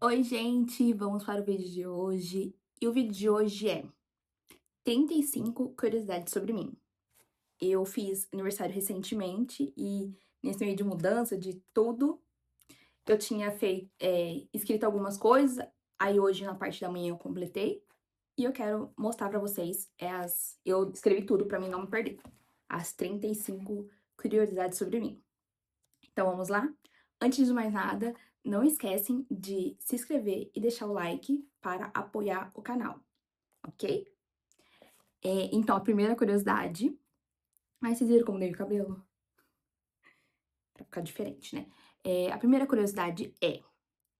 Oi, gente, vamos para o vídeo de hoje. E o vídeo de hoje é 35 curiosidades sobre mim. Eu fiz aniversário recentemente e nesse meio de mudança de tudo, eu tinha escrito algumas coisas, aí hoje na parte da manhã eu completei e eu quero mostrar pra vocês eu escrevi tudo pra mim não me perder. As 35 curiosidades sobre mim. Então vamos lá? Antes de mais nada, não esquecem de se inscrever e deixar o like para apoiar o canal, ok? Então, a primeira curiosidade. Ai, vocês viram como dei o cabelo? Pra ficar diferente, né? A primeira curiosidade é: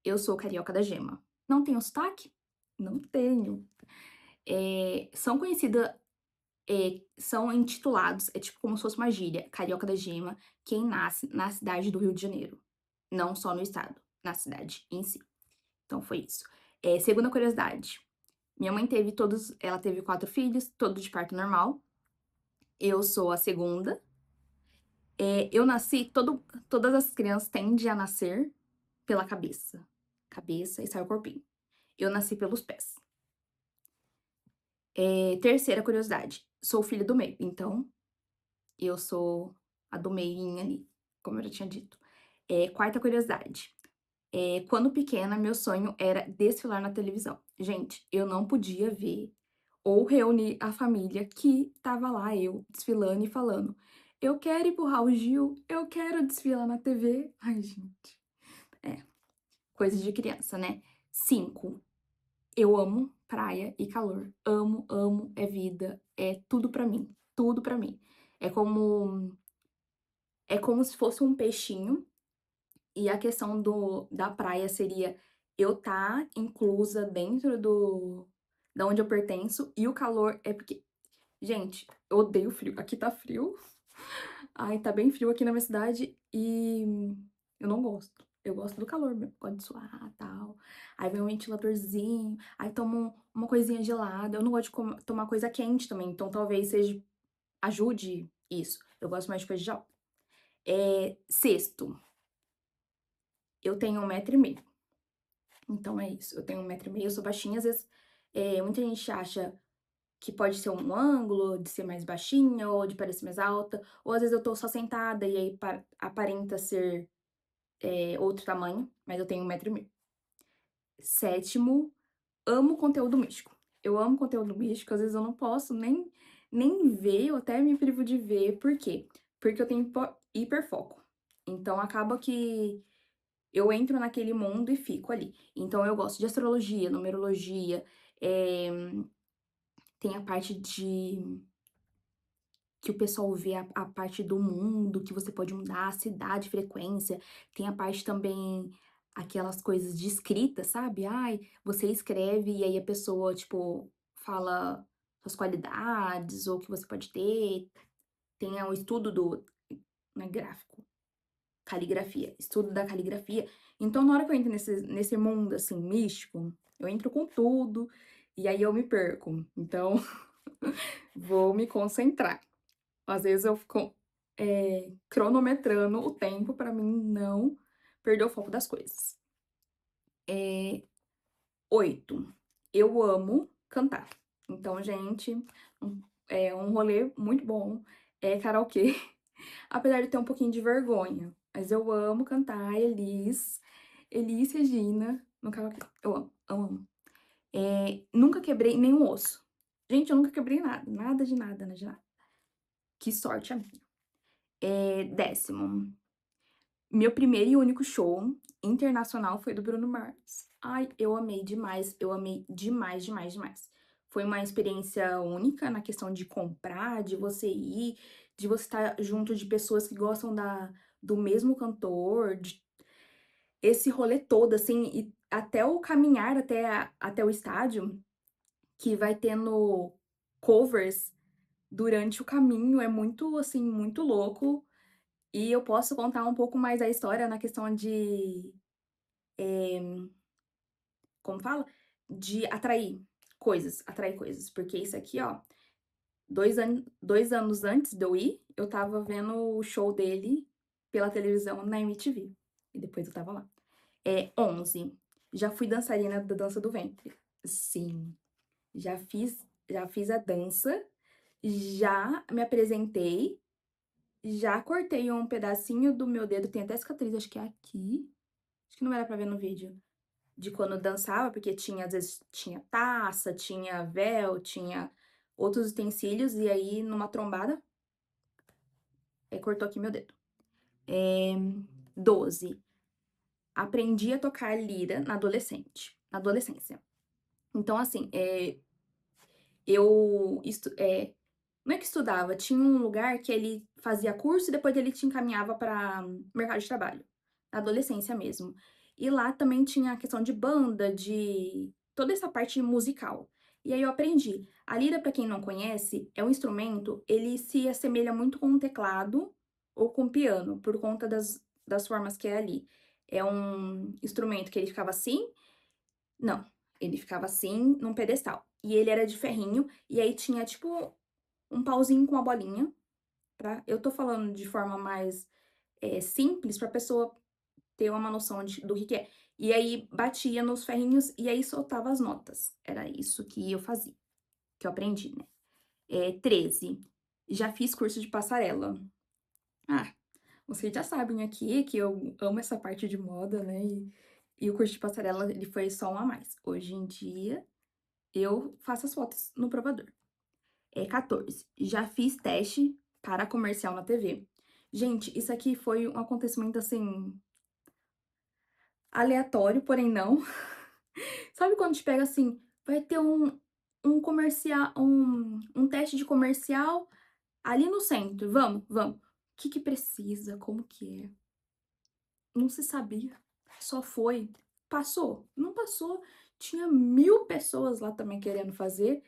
eu sou carioca da gema. Não tenho sotaque? Não tenho. São conhecidas, são intitulados, é tipo como se fosse uma gíria, carioca da gema, quem nasce na cidade do Rio de Janeiro. Não só no estado, na cidade em si. Então foi isso. Segunda curiosidade. Minha mãe ela teve 4 filhos, todos de parto normal. Eu sou a segunda. Eu nasci, todas as crianças tendem a nascer pela cabeça. Cabeça e sai o corpinho. Eu nasci pelos pés. Terceira curiosidade. Sou filha do meio, então eu sou a do meio ali, como eu já tinha dito. Quarta curiosidade. Quando pequena, meu sonho era desfilar na televisão. Gente, eu não podia ver ou reunir a família que tava lá, eu desfilando e falando: eu quero ir pro Raul Gil, eu quero desfilar na TV. Ai, gente. É, coisa de criança, né? 5. Eu amo praia e calor. Amo, amo, é vida, é tudo pra mim. Tudo pra mim. É como, é como se fosse um peixinho. E a questão da praia seria eu estar inclusa dentro da onde eu pertenço, e o calor é porque, gente, eu odeio frio. Aqui tá frio. Ai, tá bem frio aqui na minha cidade e eu não gosto. Eu gosto do calor mesmo, gosto de suar, tal. Aí vem um ventiladorzinho, aí tomo uma coisinha gelada. Eu não gosto de tomar coisa quente também, então talvez ajude isso. Eu gosto mais de coisa de gel. Sexto, eu tenho 1,5 m. Então é isso, eu tenho 1,5 m, eu sou baixinha, às vezes, muita gente acha que pode ser um ângulo de ser mais baixinha ou de parecer mais alta, ou às vezes eu tô só sentada e aí aparenta ser, outro tamanho, mas eu tenho 1,5 m. Sétimo, amo conteúdo místico. Eu amo conteúdo místico, às vezes eu não posso nem ver, eu até me privo de ver, por quê? Porque eu tenho hiperfoco. Então acaba que eu entro naquele mundo e fico ali. Então eu gosto de astrologia, numerologia, eh, tem a parte de que o pessoal vê a parte do mundo, que você pode mudar a cidade, frequência. Tem a parte também, aquelas coisas de escrita, sabe? Ai, você escreve e aí a pessoa, tipo, fala suas qualidades ou o que você pode ter. Tem o estudo não é gráfico, caligrafia, estudo da caligrafia. Então, na hora que eu entro nesse mundo, assim, místico, eu entro com tudo e aí eu me perco. Então, vou me concentrar. Às vezes eu fico, cronometrando o tempo pra mim não perder o foco das coisas. 8. Eu amo cantar. Então, gente, é um rolê muito bom é karaokê, apesar de ter um pouquinho de vergonha, mas eu amo cantar Elis Regina no karaokê. Eu amo, amo, amo. Nunca quebrei nenhum osso. Gente, eu nunca quebrei nada, nada de nada, nada de nada. Que sorte a minha. 10º, meu primeiro e único show internacional foi do Bruno Mars. Ai, eu amei demais, eu amei demais, demais, demais. Foi uma experiência única na questão de comprar, de você ir, de você estar junto de pessoas que gostam do mesmo cantor, esse rolê todo, assim, e até o caminhar até o estádio, que vai tendo covers durante o caminho, é muito, assim, muito louco. E eu posso contar um pouco mais a história na questão de, como fala? De atrair coisas, porque isso aqui, ó, 2 anos antes de eu ir, eu estava vendo o show dele pela televisão na MTV, e depois eu estava lá. 11. Já fui dançarina da dança do ventre. Sim, já fiz a dança, já me apresentei, já cortei um pedacinho do meu dedo, tem até cicatriz, acho que é aqui, acho que não era pra ver no vídeo, de quando eu dançava, porque tinha, às vezes, tinha taça, tinha véu, tinha outros utensílios, e aí numa trombada, cortou aqui meu dedo. 12. Aprendi a tocar lira na adolescência. Então, assim, eu não é que estudava, tinha um lugar que ele fazia curso e depois ele te encaminhava para mercado de trabalho, na adolescência mesmo. E lá também tinha a questão de banda, de toda essa parte musical. E aí eu aprendi. A lira, para quem não conhece, é um instrumento, ele se assemelha muito com um teclado ou com um piano, por conta das formas que é ali. É um instrumento que ele ficava assim, não, ele ficava assim num pedestal. E ele era de ferrinho, e aí tinha tipo um pauzinho com a bolinha, eu tô falando de forma mais simples pra pessoa ter uma noção do que é. E aí batia nos ferrinhos e aí soltava as notas. Era isso que eu fazia, que eu aprendi, né? 13. Já fiz curso de passarela. Ah, vocês já sabem aqui que eu amo essa parte de moda, né? E o curso de passarela, ele foi só um a mais. Hoje em dia, eu faço as fotos no provador. 14. Já fiz teste para comercial na TV. Gente, isso aqui foi um acontecimento, assim, aleatório, porém não. Sabe quando te pega assim, vai ter um comercial, um teste de comercial ali no centro, vamos. O que precisa, como que é? Não se sabia, só foi. Passou? Não passou. Tinha 1000 pessoas lá também querendo fazer.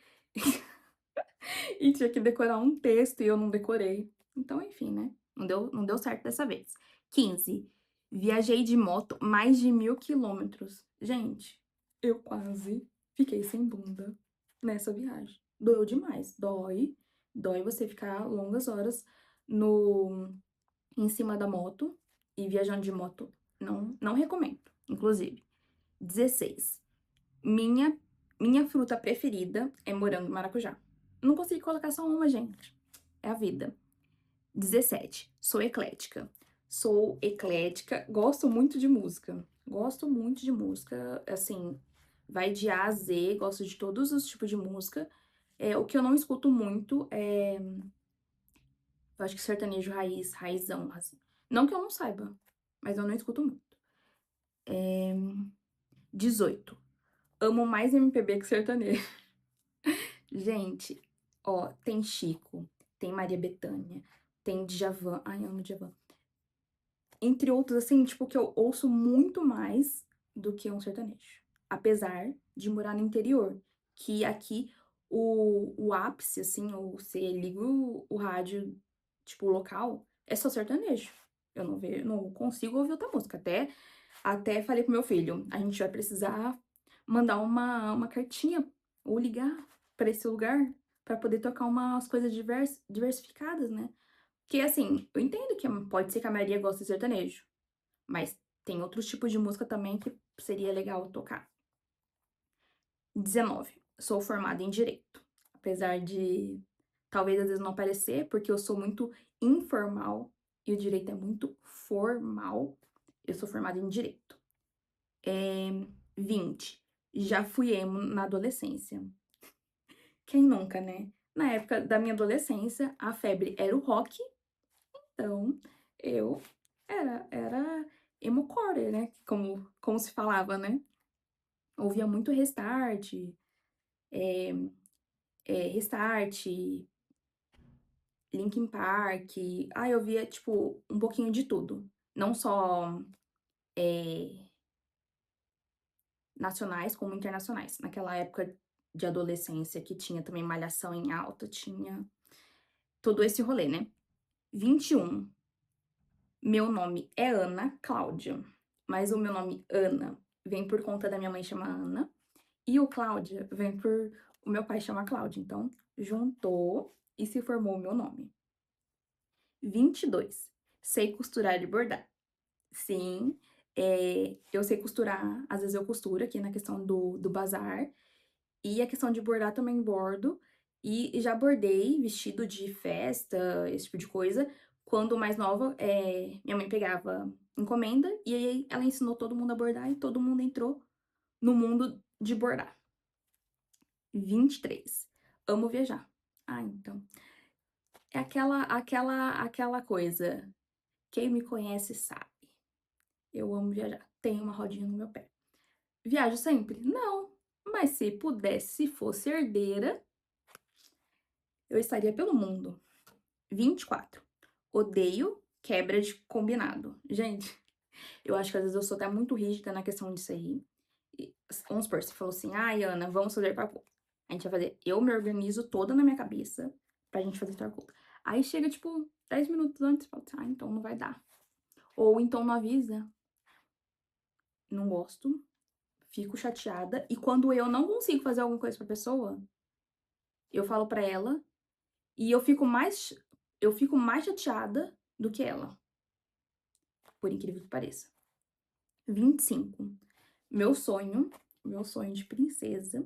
E tinha que decorar um texto e eu não decorei. Então, enfim, né? Não deu certo dessa vez. 15. Viajei de moto mais de 1000 quilômetros. Gente, eu quase fiquei sem bunda nessa viagem. Doeu demais. Dói você ficar longas horas no em cima da moto e viajando de moto. Não recomendo, inclusive. 16. Minha, minha fruta preferida é morango e maracujá. Não consegui colocar só uma, gente. É a vida. 17. Sou eclética. Sou eclética, gosto muito de música. Gosto muito de música, assim, vai de A a Z, gosto de todos os tipos de música. O que eu não escuto muito eu acho que sertanejo raiz, raizão, assim. Não que eu não saiba, mas eu não escuto muito. 18. Amo mais MPB que sertanejo. Gente, ó, tem Chico, tem Maria Bethânia, tem Djavan. Ai, amo Djavan. Entre outros, assim, tipo, que eu ouço muito mais do que um sertanejo. Apesar de morar no interior, que aqui o ápice, assim, ou você liga o rádio, tipo, local, é só sertanejo. Eu não consigo ouvir outra música. Até falei pro meu filho, a gente vai precisar mandar uma cartinha ou ligar pra esse lugar pra poder tocar umas coisas diversificadas, né? Porque, assim, eu entendo que pode ser que a maioria goste de sertanejo, mas tem outros tipos de música também que seria legal tocar. 19. Sou formada em Direito. Apesar de talvez às vezes não parecer, porque eu sou muito informal e o direito é muito formal, eu sou formada em Direito. 20. Já fui emo na adolescência. Quem nunca, né? Na época da minha adolescência, a febre era o rock. Então, eu era emo-core, né? Como se falava, né? Ouvia muito Restart, Restart, Linkin Park. Eu ouvia, tipo, um pouquinho de tudo. Não só nacionais, como internacionais. Naquela época de adolescência, que tinha também Malhação em alta, tinha todo esse rolê, né? 21. Meu nome é Ana Cláudia, mas o meu nome Ana vem por conta da minha mãe chamar Ana e o Cláudia vem por o meu pai chamar Cláudia. Então, juntou e se formou o meu nome. 22. Sei costurar e bordar. Sim, Eu sei costurar, às vezes eu costuro aqui na questão do bazar, e a questão de bordar também bordo, e já bordei vestido de festa, esse tipo de coisa. Quando mais nova, minha mãe pegava encomenda, e aí ela ensinou todo mundo a bordar, e todo mundo entrou no mundo de bordar. 23. Amo viajar. Ah, então, é aquela coisa, quem me conhece sabe, eu amo viajar, tenho uma rodinha no meu pé. Viajo sempre? Não, mas se pudesse, se fosse herdeira, eu estaria pelo mundo. 24. Odeio quebra de combinado. Gente, eu acho que às vezes eu sou até muito rígida na questão disso aí. Vamos supor, você falou assim, ai, Ana, vamos fazer tal coisa. A gente vai fazer, eu me organizo toda na minha cabeça pra gente fazer tal coisa. Aí chega, tipo, 10 minutos antes, fala, ah, então não vai dar. Ou então não avisa, não gosto, fico chateada. E quando eu não consigo fazer alguma coisa pra pessoa, eu falo pra ela e eu fico mais chateada do que ela, por incrível que pareça. 25. Meu sonho, meu sonho de princesa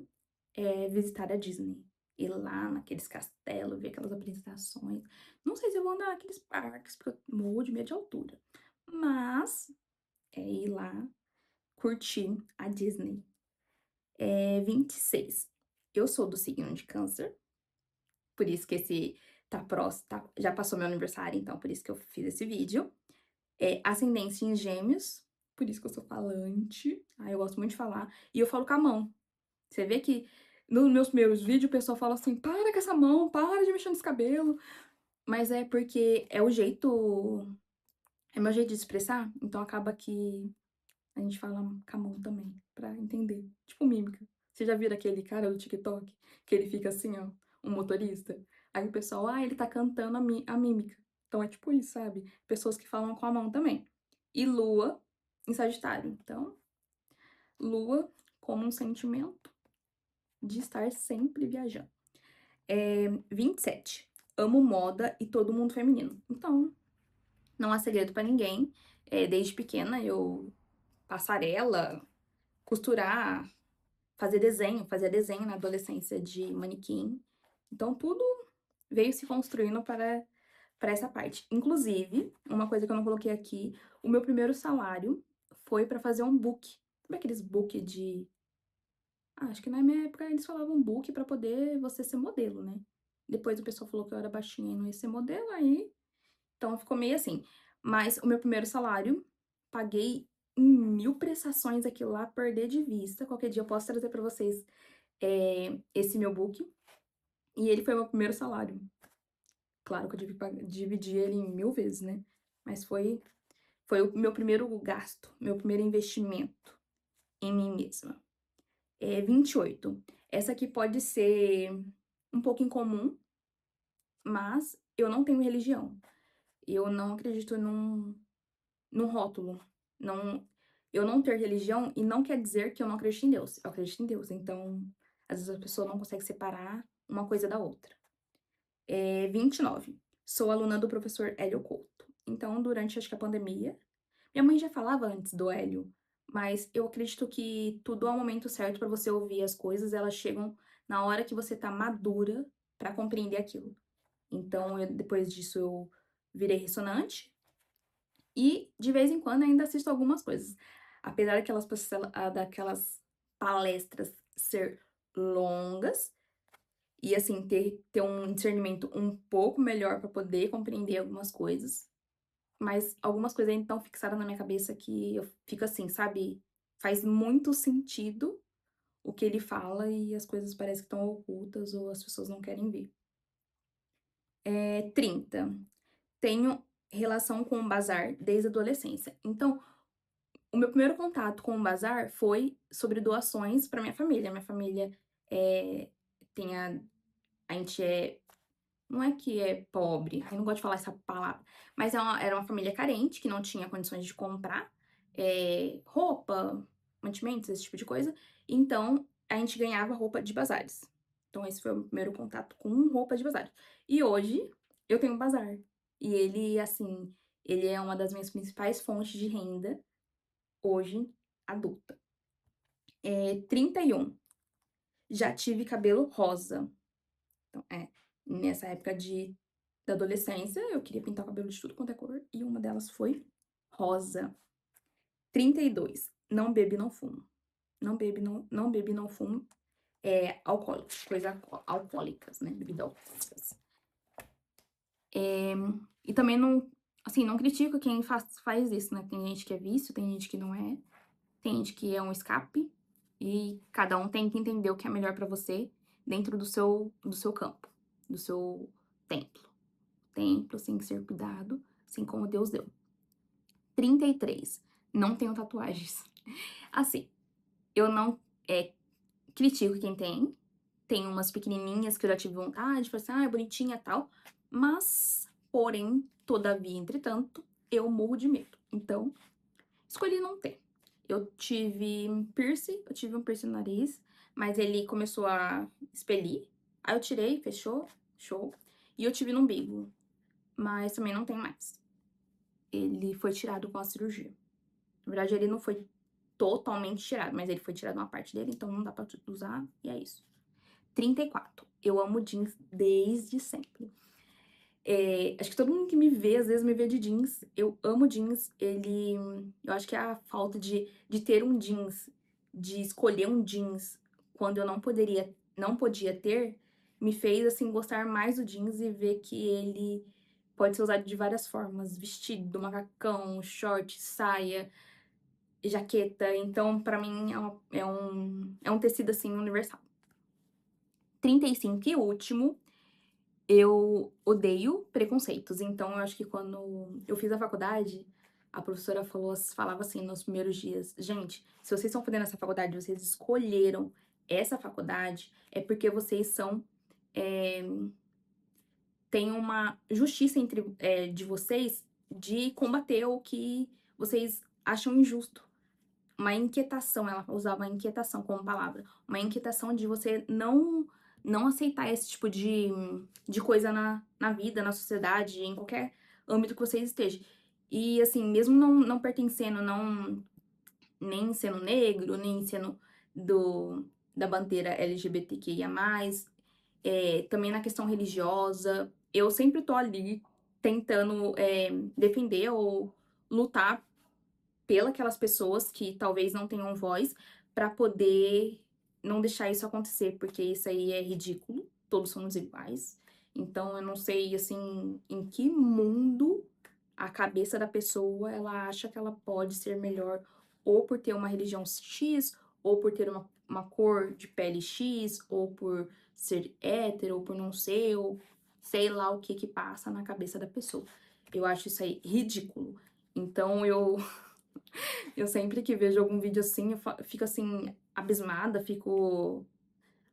é visitar a Disney. Ir lá naqueles castelos, ver aquelas apresentações. Não sei se eu vou andar naqueles parques, porque eu morro de medo de altura. Mas é ir lá curtir a Disney. 26. Eu sou do signo de Câncer, por isso que esse tá próximo, já passou meu aniversário, então por isso que eu fiz esse vídeo. Ascendência em Gêmeos, por isso que eu sou falante. Eu gosto muito de falar. E eu falo com a mão. Você vê que nos meus primeiros vídeos o pessoal fala assim: para com essa mão, para de mexer nesse cabelo. Mas é porque é o jeito. É meu jeito de expressar, então acaba que a gente fala com a mão também, pra entender. Tipo mímica. Você já viu aquele cara do TikTok? Que ele fica assim, ó, um motorista? Aí o pessoal, ele tá cantando a mímica. Então é tipo isso, sabe? Pessoas que falam com a mão também. E lua em Sagitário. Então, lua como um sentimento de estar sempre viajando. 27. Amo moda e todo mundo feminino. Então, não há segredo pra ninguém. Desde pequena eu passarela, costurar, fazia desenho na adolescência de manequim. Então, tudo veio se construindo para essa parte. Inclusive, uma coisa que eu não coloquei aqui, o meu primeiro salário foi para fazer um book. Sabe aqueles book de... acho que na minha época eles falavam book para poder você ser modelo, né? Depois o pessoal falou que eu era baixinha e não ia ser modelo, aí... Então ficou meio assim. Mas o meu primeiro salário, paguei em 1000 prestações aquilo lá, perder de vista. Qualquer dia eu posso trazer pra vocês esse meu book. E ele foi o meu primeiro salário. Claro que eu tive que dividir ele em 1000 vezes, né? Mas foi o meu primeiro gasto, meu primeiro investimento em mim mesma. 28. Essa aqui pode ser um pouco incomum, mas eu não tenho religião. Eu não acredito num rótulo. Não, eu não ter religião e não quer dizer que eu não acredito em Deus. Eu acredito em Deus, então às vezes a pessoa não consegue separar uma coisa da outra. 29. Sou aluna do professor Hélio Couto. Então, durante acho que a pandemia, minha mãe já falava antes do Hélio, mas eu acredito que tudo há um momento certo para você ouvir as coisas, elas chegam na hora que você tá madura para compreender aquilo. Então, depois disso eu virei ressonante, e, de vez em quando, ainda assisto algumas coisas. Apesar daquelas palestras ser longas, e, assim, ter um discernimento um pouco melhor para poder compreender algumas coisas. Mas algumas coisas ainda estão fixadas na minha cabeça que eu fico assim, sabe? Faz muito sentido o que ele fala e as coisas parecem que estão ocultas ou as pessoas não querem ver. 30. Tenho relação com o bazar desde a adolescência. Então, o meu primeiro contato com o bazar foi sobre doações para minha família. Minha família tem a gente não é que é pobre, eu não gosto de falar essa palavra, mas era uma família carente, que não tinha condições de comprar roupa, mantimentos, esse tipo de coisa. Então, a gente ganhava roupa de bazares. Então, esse foi o meu primeiro contato com roupa de bazar. E hoje, eu tenho um bazar. E ele, assim, ele é uma das minhas principais fontes de renda. hoje adulta. 31, já tive cabelo rosa. Então, nessa época da adolescência, eu queria pintar o cabelo de tudo quanto é cor, e uma delas foi rosa. 32, não bebo e não fumo. Não bebo, não bebo e não fumo alcoólicos, coisas alcoólicas, né? Bebidas alcoólicas. E também não, assim, não critico quem faz isso, né? Tem gente que é vício, tem gente que não é, tem gente que é um escape, e cada um tem que entender o que é melhor pra você dentro do seu campo, do seu templo. Templo tem que ser cuidado, assim como Deus deu. 33, não tenho tatuagens. Assim, eu não critico quem tem. Tem umas pequenininhas que eu já tive vontade, falei assim, é bonitinha e tal. Mas, porém, todavia, entretanto, eu morro de medo. Então, escolhi não ter. Eu tive um piercing no nariz, mas ele começou a expelir. Aí eu tirei, fechou, show. E eu tive no umbigo, mas também não tem mais. Ele foi tirado com a cirurgia. Na verdade, ele não foi totalmente tirado, mas ele foi tirado uma parte dele, então não dá pra usar, e é isso. 34. Eu amo jeans desde sempre. Acho que todo mundo que me vê, às vezes me vê de jeans. Eu amo jeans. Eu acho que a falta de ter um jeans, de escolher um jeans quando eu não podia ter, me fez, assim, gostar mais do jeans e ver que ele pode ser usado de várias formas. Vestido, macacão, short, saia, jaqueta. Então, pra mim, é um tecido, assim, universal. 35 e último, eu odeio preconceitos. Então, eu acho que quando eu fiz a faculdade, a professora falava assim nos primeiros dias: gente, se vocês estão fazendo essa faculdade, vocês escolheram essa faculdade, é porque vocês têm uma justiça de vocês de combater o que vocês acham injusto. Uma inquietação, ela usava inquietação como palavra, uma inquietação de você não aceitar esse tipo de coisa na vida, na sociedade, em qualquer âmbito que vocês estejam. E assim, mesmo não pertencendo, nem sendo negro, nem sendo da bandeira LGBTQIA+, também na questão religiosa, eu sempre tô ali tentando defender ou lutar pelas pessoas que talvez não tenham voz, pra poder não deixar isso acontecer, porque isso aí é ridículo, todos somos iguais. Então eu não sei, assim, em que mundo a cabeça da pessoa, ela acha que ela pode ser melhor ou por ter uma religião X, ou por ter uma cor de pele X, ou por ser hétero, ou por não ser, ou sei lá o que passa na cabeça da pessoa. Eu acho isso aí ridículo. Então eu sempre que vejo algum vídeo assim, eu fico assim, abismada, fico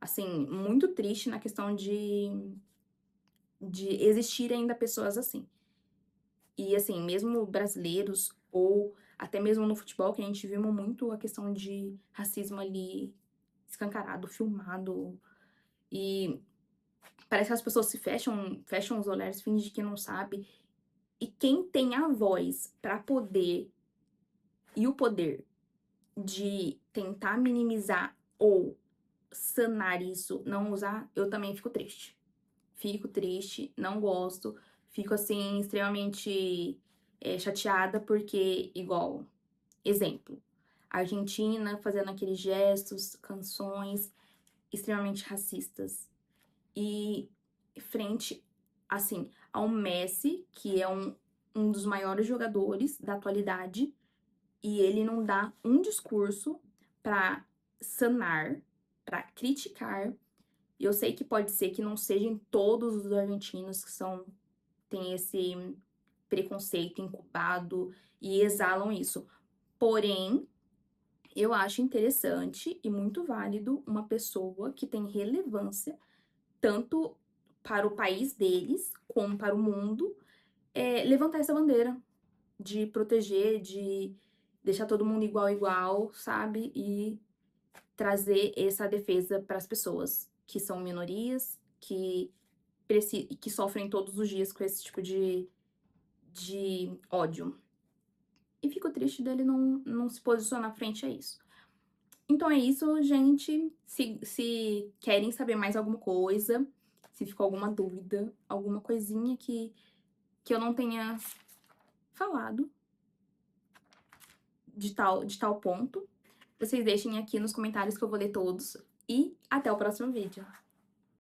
assim, muito triste na questão de existir ainda pessoas assim. E assim, mesmo brasileiros, ou até mesmo no futebol, que a gente viu muito a questão de racismo ali escancarado, filmado. E parece que as pessoas se fecham os olhares, fingem que não sabe. E quem tem a voz pra poder e o poder de tentar minimizar ou sanar isso, não usar, eu também fico triste. Fico triste, não gosto, fico assim, extremamente chateada, porque, igual, exemplo, Argentina fazendo aqueles gestos, canções extremamente racistas. E frente, assim, ao Messi, que é um dos maiores jogadores da atualidade, e ele não dá um discurso pra sanar, pra criticar. Eu sei que pode ser que não sejam todos os argentinos que têm esse preconceito incubado e exalam isso. Porém, eu acho interessante e muito válido uma pessoa que tem relevância tanto para o país deles como para o mundo levantar essa bandeira de proteger, de deixar todo mundo igual, sabe? E trazer essa defesa para as pessoas que são minorias, que sofrem todos os dias com esse tipo de ódio. e fico triste dele não se posicionar frente a isso. Então é isso, gente. Se querem saber mais alguma coisa, se ficou alguma dúvida, alguma coisinha que eu não tenha falado de tal ponto, vocês deixem aqui nos comentários que eu vou ler todos. E até o próximo vídeo.